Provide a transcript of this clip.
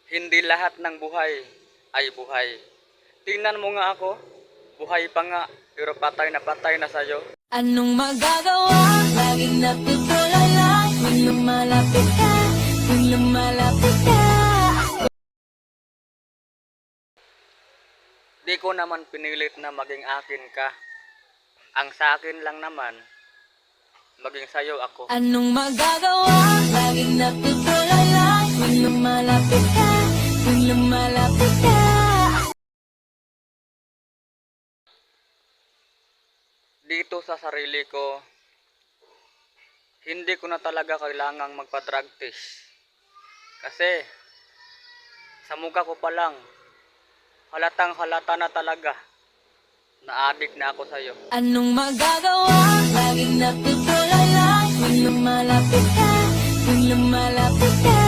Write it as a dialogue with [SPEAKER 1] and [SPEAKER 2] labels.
[SPEAKER 1] Hindi lahat ng buhay ay buhay. Tingnan mo nga ako, buhay pa nga, pero patay na sa'yo.
[SPEAKER 2] Anong magagawa? Laging natutulala tuwing lumalapit ka, tuwing lumalapit ka.
[SPEAKER 1] Di ko naman pinilit na maging akin ka. Ang sa akin lang naman, maging sa'yo ako.
[SPEAKER 2] Anong magagawa? Laging natutulala tuwing lumalapit ka, tuwing lumalapit ka.
[SPEAKER 1] Dito sa sarili ko, hindi ko na talaga kailangang magpa-drug test. Kasi, sa mukha ko pa lang, halatang halata na talaga na addict na ako sa'yo.
[SPEAKER 2] Anong magagawa? Laging natutulala tuwing lumalapit ka, tuwing lumalapit ka.